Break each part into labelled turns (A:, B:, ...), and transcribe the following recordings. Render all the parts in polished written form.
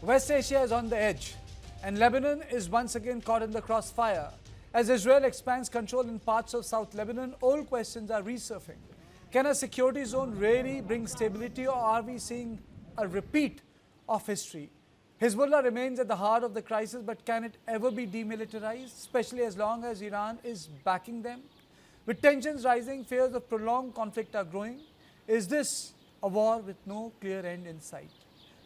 A: West Asia is on the edge, and Lebanon is once again caught in the crossfire. As Israel expands control in parts of South Lebanon, old questions are resurfacing. Can a security zone really bring stability, or are we seeing a repeat of history? Hezbollah remains at the heart of the crisis, but can it ever be demilitarized, especially as long as Iran is backing them? With tensions rising, fears of prolonged conflict are growing. Is this a war with no clear end in sight?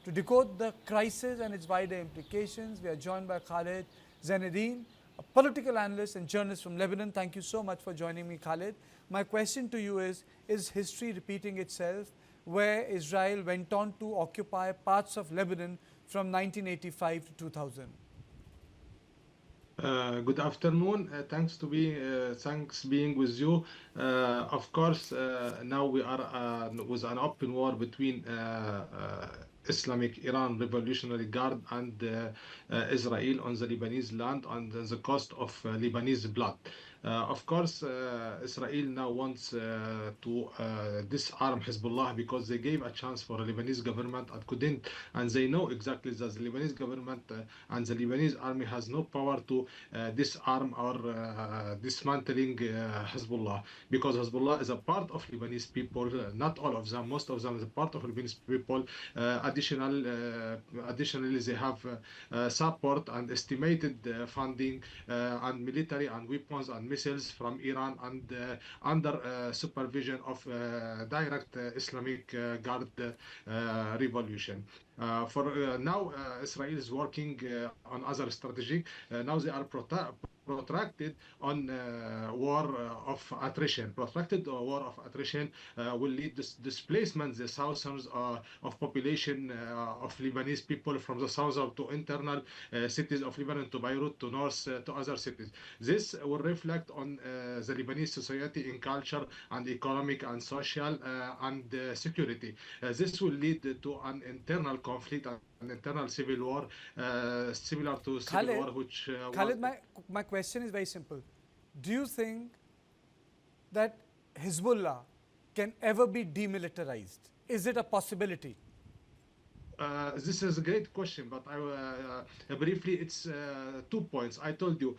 A: To decode the crisis and its wider implications, we are joined by Khaled Zein Eddine, a political analyst and journalist from Lebanon. Thank you so much for joining me, Khaled. My question to you is history repeating itself, where Israel went on to occupy parts of Lebanon from 1985 to 2000?
B: Good afternoon. Thanks being with you. Of course, now we are with an open war between Islamic Iran Revolutionary Guard and Israel on the Lebanese land and the cost of Lebanese blood. Of course, Israel now wants to disarm Hezbollah because they gave a chance for the Lebanese government and couldn't. And they know exactly that the Lebanese government and the Lebanese army has no power to disarm or dismantling Hezbollah, because Hezbollah is a part of Lebanese people, not all of them, most of them is a part of Lebanese people. Additionally, they have support and estimated funding and military and weapons and missiles from Iran and under supervision of direct Islamic Guard revolution. For now, Israel is working on other strategy. Now they are protracted on war of attrition. Protracted war of attrition will lead to displacement the thousands of population of Lebanese people from the southern to internal cities of Lebanon, to Beirut, to north, to other cities. This will reflect on the Lebanese society in culture and economic and social and security. This will lead to an internal conflict, an internal civil war, similar to civil war which
A: Khaled, my question is very simple. Do you think that Hezbollah can ever be demilitarized? Is it a possibility?
B: This is a great question, but briefly, it's 2 points. I told you,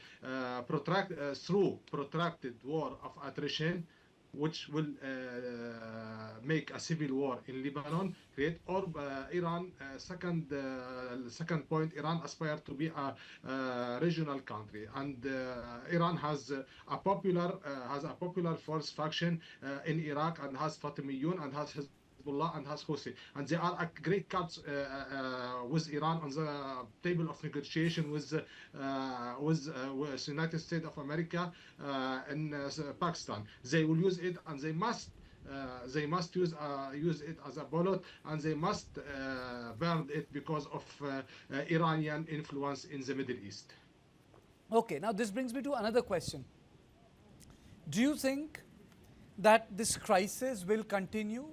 B: through protracted war of attrition, which will make a civil war in Lebanon, create, or Iran. Second point, Iran aspires to be a regional country, and Iran has a popular force faction in Iraq, and has Fatimiyun, and has Hezbollah, and has Houthi, and they are a great cards with Iran on the table of negotiation with United States of America and Pakistan. They will use it, and they must use it as a bullet, and they must burn it because of Iranian influence in the Middle East.
A: Okay, now this brings me to another question. Do you think that this crisis will continue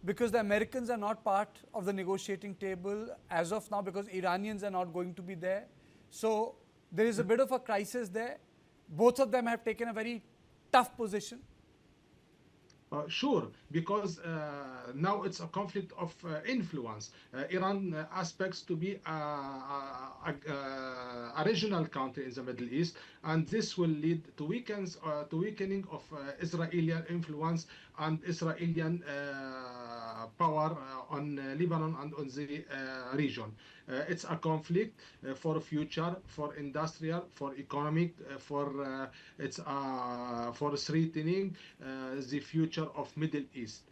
A: because the Americans are not part of the negotiating table as of now, because Iranians are not going to be there? So there is a bit of a crisis there. Both of them have taken a very tough position.
B: Sure, because now it's a conflict of influence. Iran aspects to be a regional country in the Middle East, and this will lead to weakening of Israeli influence and Israeli power on Lebanon and on the region. It's a conflict for future, for industrial, for economic, for threatening the future of Middle East.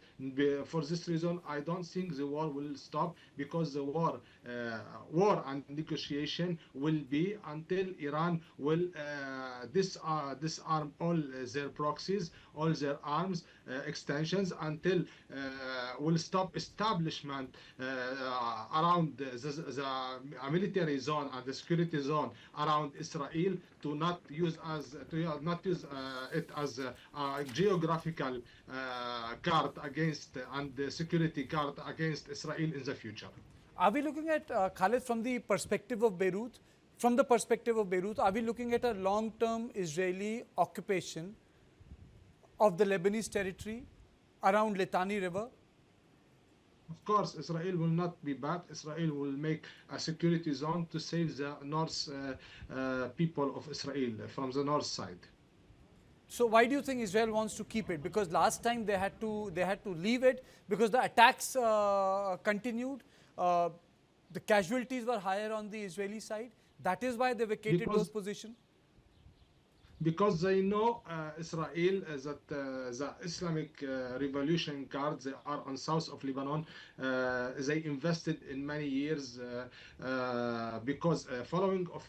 B: For this reason, I don't think the war will stop, because the war and negotiation will be until Iran will disarm all their proxies, all their arms extensions, until will stop establishment around the military zone and the security zone around Israel, to not use it as a geographical guard against and security guard against Israel in the future.
A: Are we looking at, Khaled, from the perspective of Beirut? From the perspective of Beirut, are we looking at a long-term Israeli occupation of the Lebanese territory around Litani River?
B: Of course, Israel will not be bad. Israel will make a security zone to save the north people of Israel from the north side.
A: So why do you think Israel wants to keep it? Because last time they had to leave it because the attacks continued. Uh, the casualties were higher on the Israeli side. That is why they vacated those
B: Because
A: positions.
B: they know Israel that the Islamic Revolution Guard, they are on south of Lebanon. They invested in many years because following of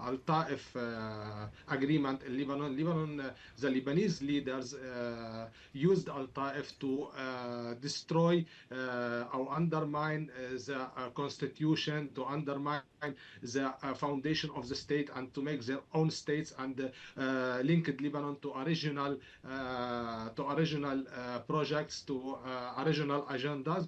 B: Al Taif agreement in Lebanon, the Lebanese leaders used Al Taif to destroy or undermine the constitution, to undermine the foundation of the state, and to make their own states, and linked Lebanon to original projects, to original agendas.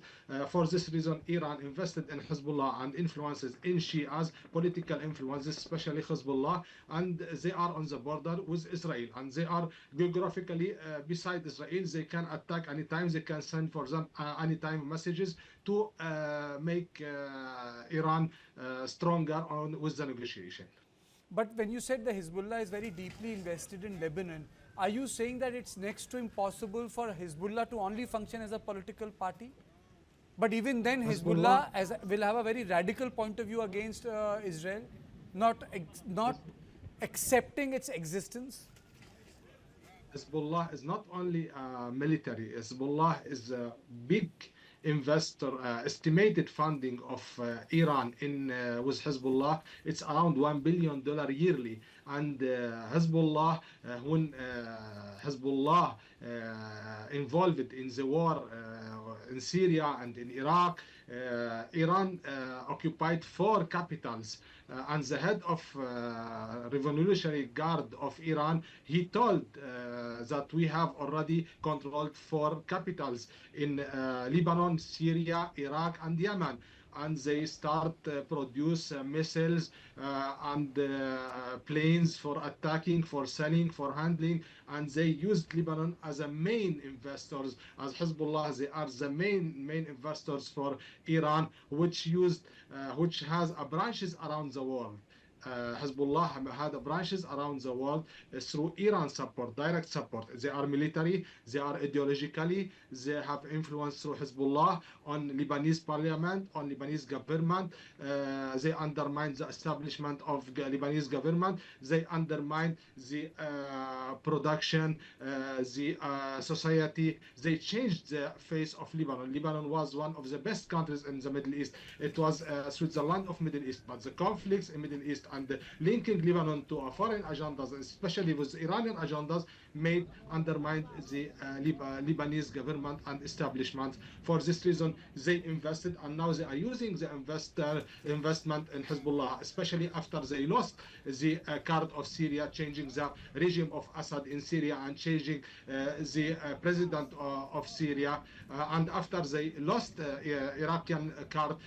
B: For this reason, Iran invested in Hezbollah and influences in Shias, political influences, especially Hezbollah, and they are on the border with Israel, and they are geographically beside Israel. They can attack anytime. They can send for them anytime messages to make Iran stronger on with the negotiation.
A: But when you said the Hezbollah is very deeply invested in Lebanon, are you saying that it's next to impossible for Hezbollah to only function as a political party? But even then, Hezbollah will have a very radical point of view against Israel, not accepting its existence.
B: Hezbollah is not only military. Hezbollah is a big investor. Estimated funding of Iran in with Hezbollah, it's around $1 billion yearly. And Hezbollah, when Hezbollah involved in the war in Syria and in Iraq, Iran occupied 4 capitals, and the head of Revolutionary Guard of Iran, he told that we have already controlled 4 capitals in Lebanon, Syria, Iraq, and Yemen. And they start produce missiles and planes for attacking, for selling, for handling, and they used Lebanon as a main investors. As Hezbollah, they are the main investors for Iran, which has branches around the world. Hezbollah had branches around the world through Iran support, direct support. They are military, they are ideologically, they have influence through Hezbollah on Lebanese parliament, on Lebanese government. They undermine the establishment of Lebanese government. They undermine the production, the society. They changed the face of Lebanon. Lebanon was one of the best countries in the Middle East. It was Switzerland of Middle East, but the conflicts in Middle East and linking Lebanon to foreign agendas, especially with Iranian agendas, made undermine the Lebanese government and establishment. For this reason, they invested, and now they are using the investment in Hezbollah, especially after they lost the card of Syria, changing the regime of Assad in Syria and changing the president of Syria, and after they lost Iraqi card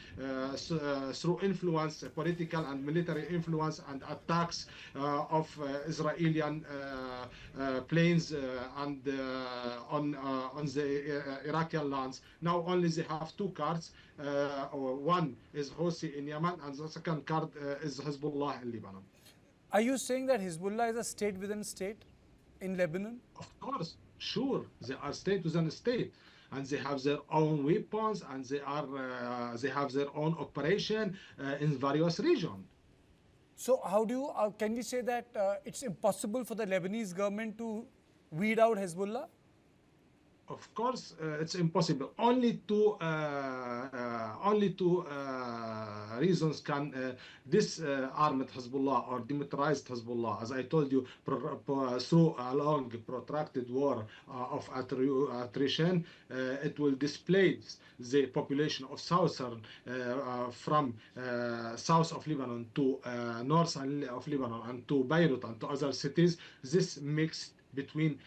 B: through influence, political and military influence, and attacks of Israeli planes and on the Iraqi lands. Now only they have 2 cards. One is Houthi in Yemen, and the second card is Hezbollah in Lebanon.
A: Are you saying that Hezbollah is a state within state in Lebanon?
B: Of course, sure, they are state within state, and they have their own weapons, and they have their own operation in various regions.
A: So how do you, can we say that it's impossible for the Lebanese government to weed out Hezbollah?
B: Of course, it's impossible. Only two reasons can disarmed Hezbollah or demilitarized Hezbollah. As I told you, through a long, protracted war of attrition, it will displace the population of southern from south of Lebanon to north of Lebanon and to Beirut and to other cities. This mixed between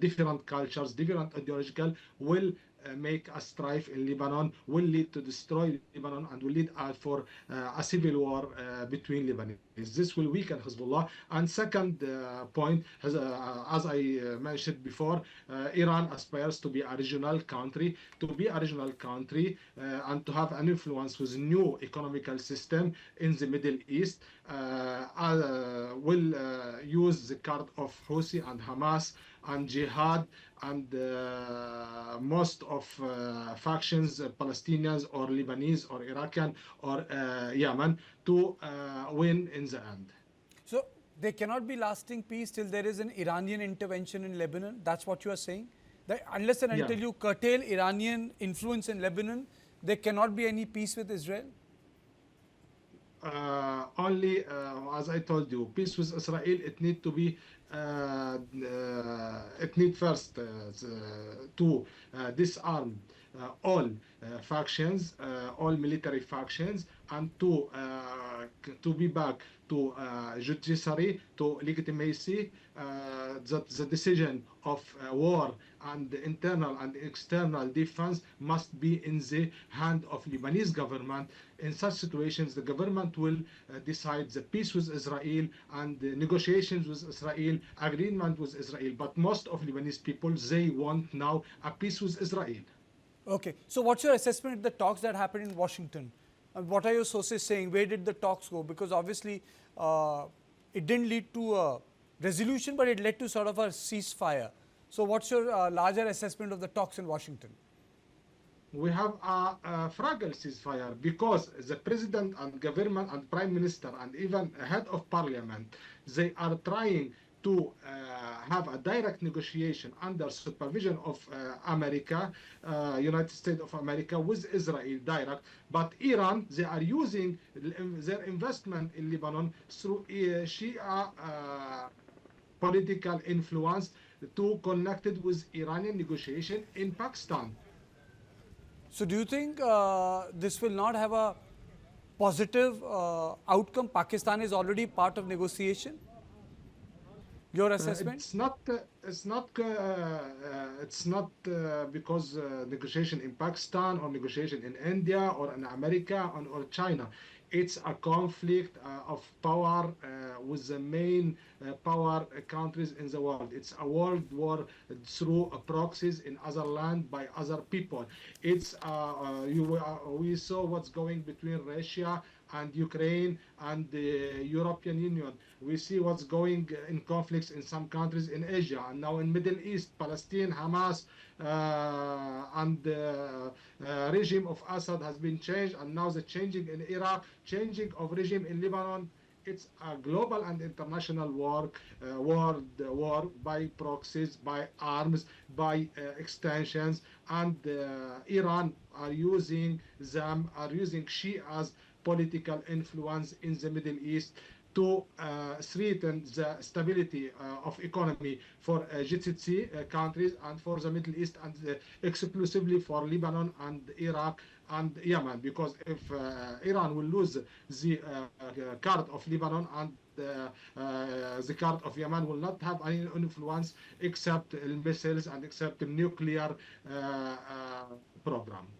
B: different cultures, different ideological, will make a strife in Lebanon, will lead to destroy Lebanon, and will lead for a civil war between Lebanese. This will weaken Hezbollah. And second point, as I mentioned before, Iran aspires to be a regional country, and to have an influence with new economical system in the Middle East. Will use the card of Houthi and Hamas and Jihad and most of factions, Palestinians or Lebanese or Iraqi or Yemen, to win in the end.
A: So there cannot be lasting peace till there is an Iranian intervention in Lebanon. That's what you are saying? That unless and until you curtail Iranian influence in Lebanon, there cannot be any peace with Israel?
B: Only, as I told you, peace with Israel, it need to be, it need first to disarm all factions, all military factions, and to be back to judiciary, to legitimacy, that the decision of war and internal and external defense must be in the hand of Lebanese government. In such situations, the government will decide the peace with Israel and the negotiations with Israel, agreement with Israel. But most of Lebanese people, they want now a peace with Israel.
A: Okay. So what's your assessment of the talks that happened in Washington? What are your sources saying? Where did the talks go? Because obviously it didn't lead to a resolution, but it led to sort of a ceasefire. So what's your larger assessment of the talks in Washington?
B: We have a fragile ceasefire because the president and government and prime minister and even head of parliament, they are trying to have a direct negotiation under supervision of America, United States of America, with Israel direct. But Iran, they are using their investment in Lebanon through Shia political influence to connect it with Iranian negotiation in Pakistan.
A: So do you think this will not have a positive outcome? Pakistan is already part of negotiation. Your assessment?
B: It's not. It's not because negotiation in Pakistan or negotiation in India or in America or China. It's a conflict of power with the main power countries in the world. It's a world war through proxies in other land by other people. It's we saw what's going between Russia and Ukraine and the European Union. We see what's going in conflicts in some countries in Asia and now in Middle East, Palestine, Hamas, and the regime of Assad has been changed, and now the changing in Iraq, changing of regime in Lebanon. It's a global and international war by proxies, by arms, by extensions, and Iran are using Shia's political influence in the Middle East to threaten the stability of economy for GCC countries and for the Middle East, and exclusively for Lebanon and Iraq and Yemen. Because if Iran will lose the card of Lebanon and the card of Yemen will not have any influence except missiles and except the nuclear program.